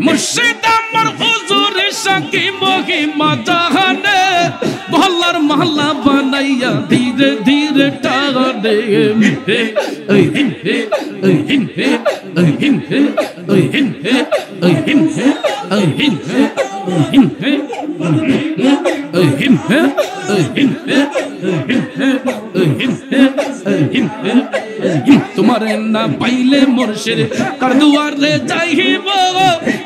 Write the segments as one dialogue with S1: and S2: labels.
S1: মুর্শিদ আমার হুজুর সাকি মহিমা জাহানে বহলার মহল্লা বানাইয়া ধীরে ধীরে টানে তোমারে না পাইলে মুর্শিদ কার দুয়ারে যাইব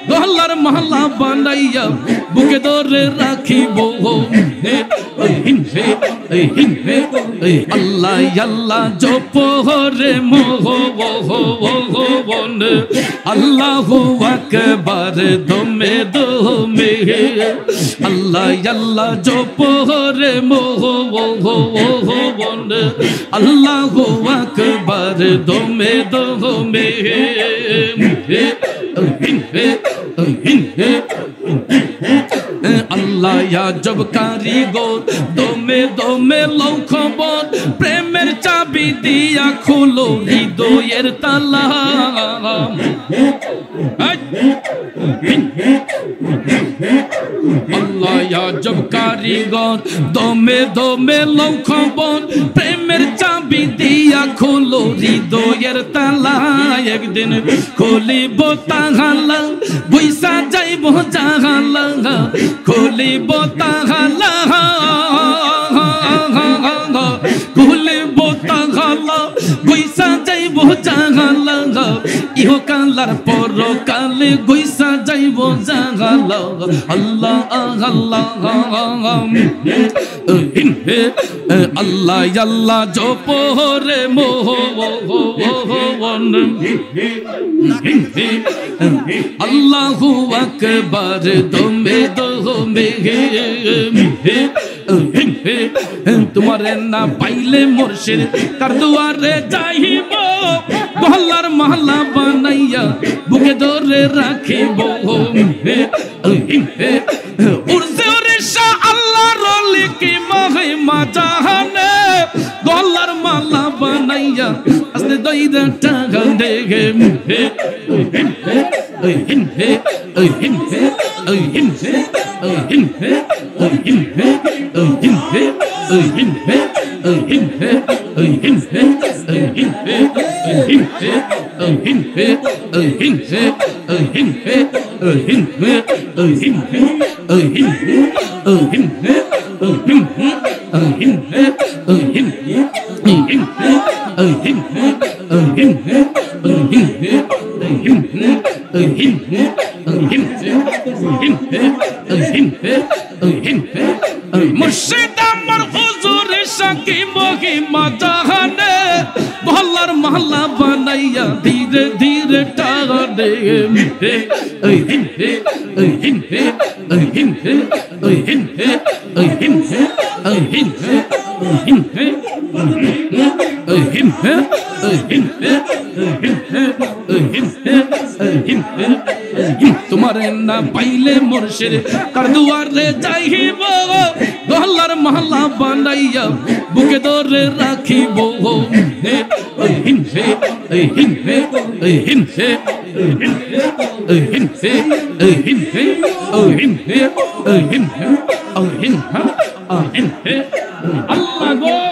S1: গহলার মহল্লা বানাইয়া বুকে ধরে রাখিব আল্লাহ আল্লাহ জপ রে মোহ আল্লাহু আকবার দমে দমে আল্লাহ আল্লাহ জপ রে মোহ আল্লাহু আকবার দমে দমে আল্লাহ আজব কারিগর দমে দমে লও খবর প্রেমের চাবি দিয়া খুলো হৃদয়ের তালা আল্লাহ আজব কারিগর দমে দমে লও খবর প্রেমের চাবি দিয়া খুলো হৃদয়ের তালা একদিন খুলিব তাহালা বৈশা যাইব জাহালা খুলিব তাহালা খুলিব তাহালা বৈশা যাইব জাহালা ইহো কালার পর কালে বৈশা যাইব জাহালা আল্লাহ আল্লাহ আল্লাহ আল্লাহ জপ রে মোহ আল্লাহু আকবার দমে দমে তোমারে না পাইলে মুর্শিদ কার দুয়ারে যাইব বহলার মহল্লা বানাইয়া বুকে ধরে রাখিব উর্জে রিশা আল্লাহর ওলি কি মহিমা জাহানে গলার মালা বানাইয়া আস্তে দইদা টাকা দেগে মুর্শিদ আমার হুজুর সাকি মহিমা জাহানে বহলার মহল্লা বানাইয়া ধীরে ধীরে টানে তোমারে না পাইলে মুর্শিদ কার দুয়ারে যাইব গহলার মহল্লা বানাইয়া বুকে ধরে রাখিব আল্লাহ গো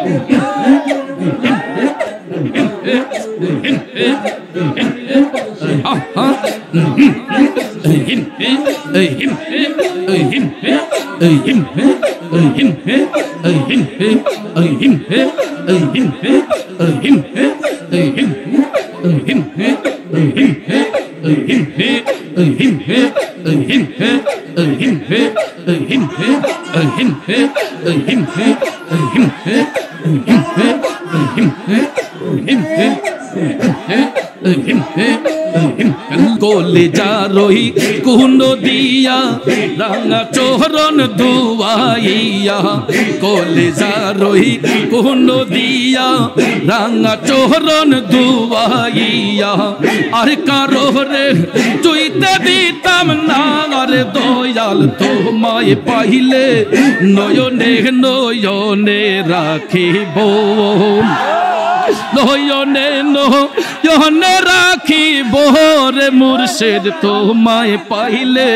S1: কোলে যা রহি কোন দিয়া রাঙা চোহরন দুয়াইয়া কোলে যা রহি কোন দিয়া রাঙা চোহরন দুয়াইয়া আর কারো রে চুইতে দিতাম না আর দয়াল তোমায় পাইলে নয়নে নয়নে রাখিব নয়নে নয়নে রাখিব রে মুর্শিদ তোমায় পাইলে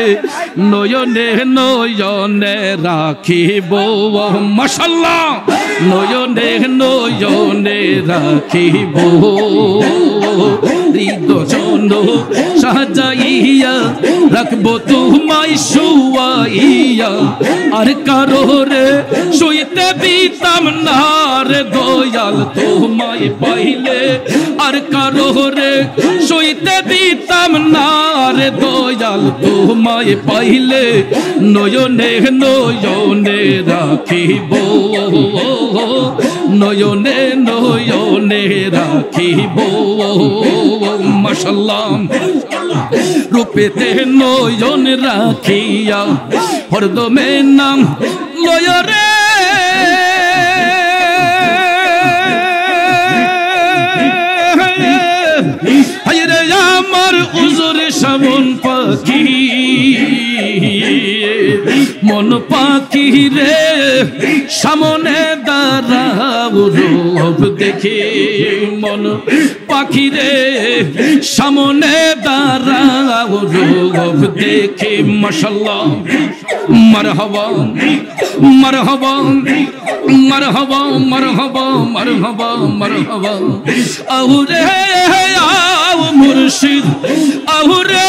S1: নয়নে নয়নে রাখিব মাশাআল্লাহ নয়নে নয়নে রাখিব হৃদয়জন সাজাইয়া রাখবো তোমায় শুয়াইয়া আর কারো রে শুইতে দিতাম না রে দয়াল তোমায় পাইলে আর কারো রে শুইতে দিতাম না রে দয়াল তোমায় পাইলে নয়নে নয়নে রাখিব নয়নে নয়নে রাখিব মাশাআল্লাহ রূপেতে নয়ন রাখিয়া হরদমে নাম লয় রে হায়রে আমার উজুর শ্রাবণ পাখি মন পাখি রে সামনে দাঁড়াও রূপ দেখে মন পাখি রে সামনে দাঁড়াও রূপ দেখে মাশাআল্লাহ মারহাবা মারহাবা মারহাবা মারহাবা মারহাবা মারহাবা আউরে আও মুর্শিদ আউরে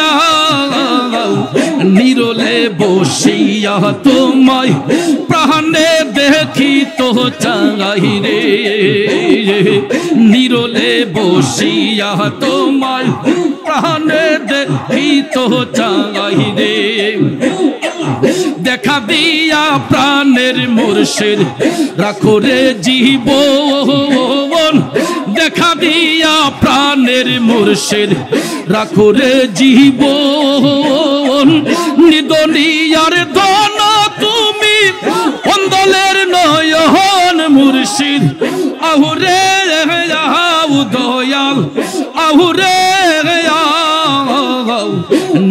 S1: আও নিরলে বসিয়া তোমায় প্রাণে দেখি তো চাই রে নিরলে বসিয়া তোমায় প্রাণে দেখি তো চাই রে দেখা দিয়া প্রাণের মুর্শিদ রাখো রে জীবন দেখা দিয়া প্রাণের মুর্শিদ রাখো রে জীবন নিদনিয়ার ধন তুমি অন্দলের নয়ন মুর্শিদ আহুরে আউ দয়াল আহুরে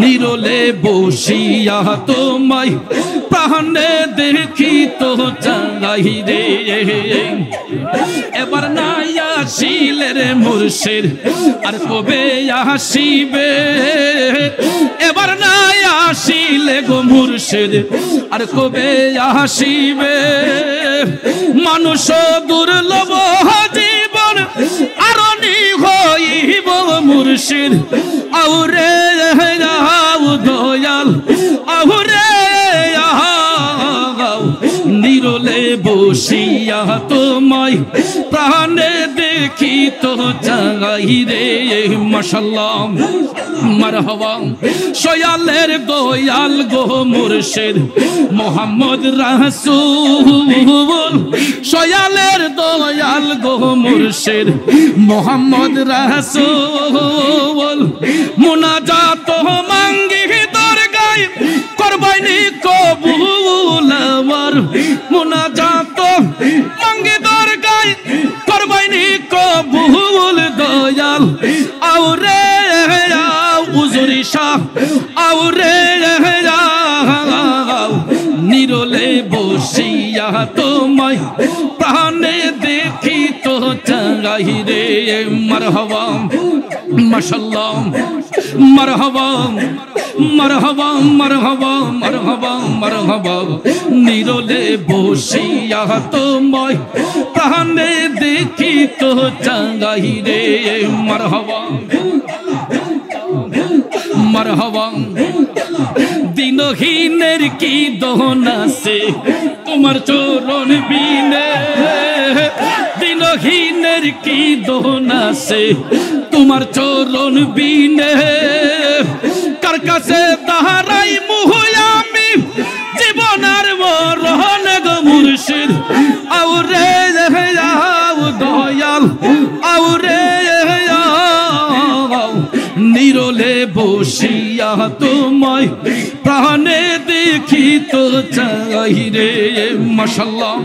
S1: নিরলে বসিয়া তোমায় প্রাণে দেখি তো চাই রে এবার না আসিলে রে মুর্শিদ আর কবে আসিবে এবার না আসিলে গো মুর্শিদ আর কবে আসিবে মানুষ দুর্লভ জীবন আরো হইব মুর্শিদ আউরে আউ দয়াল আউরে নিরলে বসিয়া তোমায় প্রাণে দেখি তো চাই রে মাশাআল্লাহ মারহাবা সয়ালের দয়াল গো মুর্শিদ মোহাম্মদ রাসূল সয়ালের দয়াল গো মুর্শিদ মোহাম্মদ রাসূল মুনাজাত মাঙ্গি দরগায় করবাইনি কবুল আমার মুনাজাত মাঙ্গি দরগায় করবাইনি কবুল দয়াল আউরে উজুরি শাহ আউরে নিরলে বসিয়া তোমায় প্রাণে দেখি তো চাই রে মারহাবা মাশাআল্লাহ মারহাবা মারহাবা মারহাবা মারহাবা মারহাবা নিরলে বসিয়া তোমায় প্রাণে দেখি তো চাই রে মারহাবা মারহাবা দিনহীনের কি দহন আছে তোমার চরণ বিনে দিনহীনের কি দহন আছে তোমার চরণ বিনে কার কাছে দাঁড়াই মুহুয়ামি জীবনার মরণ গো মুর্শিদ আউরে আউ দয়াল আউরে নিরলে বসিয়া বসিয়া তোমায় প্রাণে দেখি তো চাই রে মাশাআল্লাহ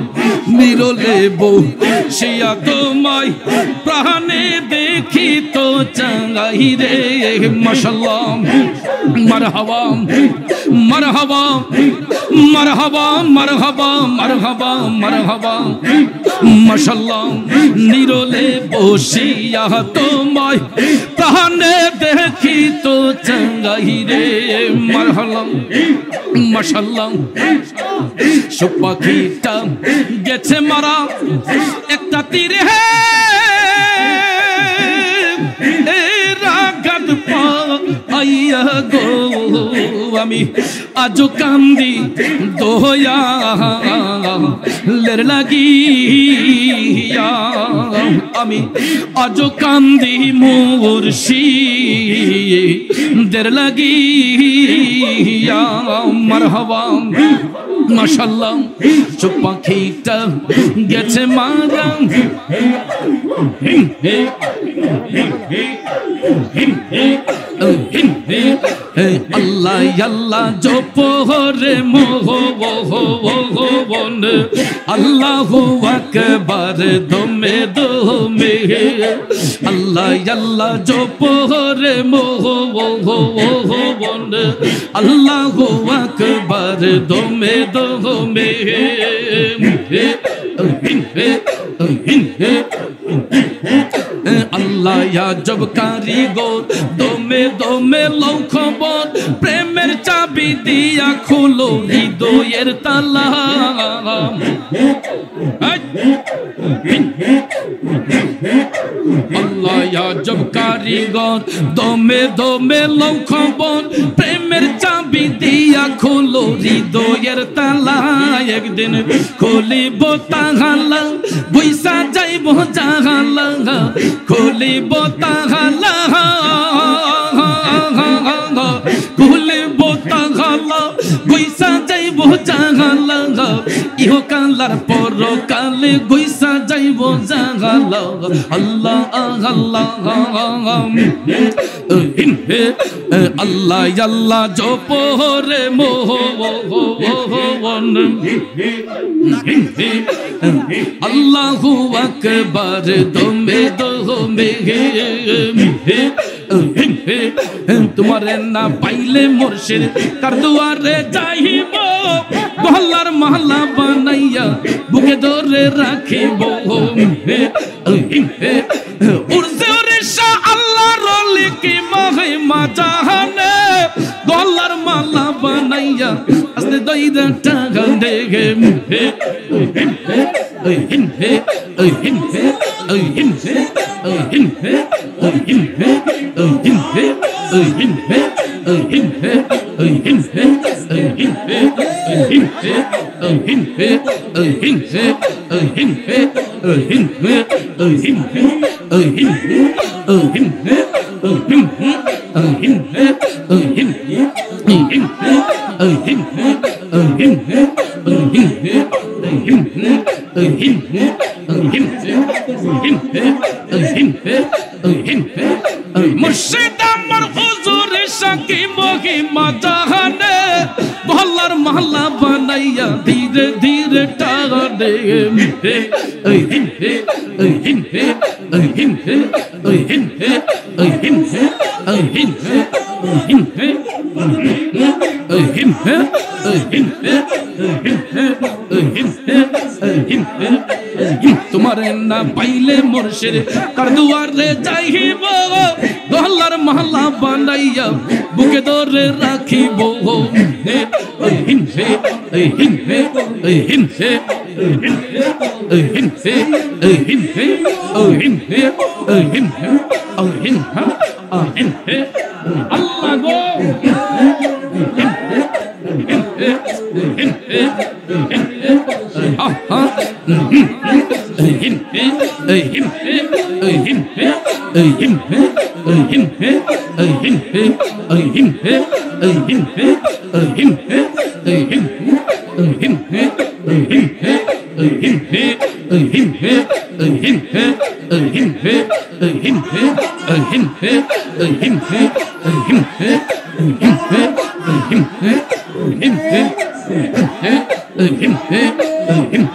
S1: নিরলে বসিয়া তোমায় প্রাণে দেখি তো চাই রে মাশাআল্লাহ মারহাবা মারহাবা মারহাবা মারহাবা মারহাবা মারহাবা মাশাআল্লাহ নিরলে বসিয়া তোমায় প্রাণে দেখি তো চাই রে মারহাবা মাশাআল্লাহ সুপাখিটা গেছে মারা একটা তীরে রাগাত পাইয়া গো আমি আজো কান্দি দোয়া লের লাগিয়া আমি আজো কান্দি মুর্শিদের লাগিয়া মারহাবা মাশাআল্লাহ চোখ পাখিটা গেছে মারা আল্লাহ আল্লাহ জপরে মোহন আল্লাহু আকবার দমে দমে আল্লাহ আল্লাহ জপরে মোহন আল্লাহু আকবার দমে দমে আল্লাহ আজব কারিগর দমে দমে লও খবর প্রেমের চাবি দিয়া খুলো হৃদয়ের তালা আল্লাহ আজব কারিগর দমে দমে লও খবর প্রেমের চাবি দিয়া খুলো হৃদয়ের তালা একদিন খুলিব তাহালা বৈশা যাইব জাহালা খুলিব তাহালা খুলিব তাহালা বৈশা যাইব জাহালা ইহ কালার পর কালে বৈশা যাইব জাহালা আল্লাহ আল্লাহ আল্লাহ আল্লাহ জপরে মোহন আল্লাহু আকবার দমে দমে তোমার না পাইলে মুর্শিদ কার দুয়ারে যাইব মহল্লার মহল্লা বানাইয়া বুকে ধরে রাখিব উর্জে রেশা আল্লাহর লিকি মহিমা জাহানে গলার মালা বানাইয়া আস্তে দইদা টাকা দেগে মুর্শিদ আমার হুজুরের সাকি মহিমা জাহানে মহল্লার মহল্লা বানাইয়া ধীরে ধীরে টানে তোমার না পাইলে মুর্শিদ কার দুয়ারে যাইব গহলার মহল্লা বানাইয়া বুকে ধরে রাখিব আল্লাহ গো Him,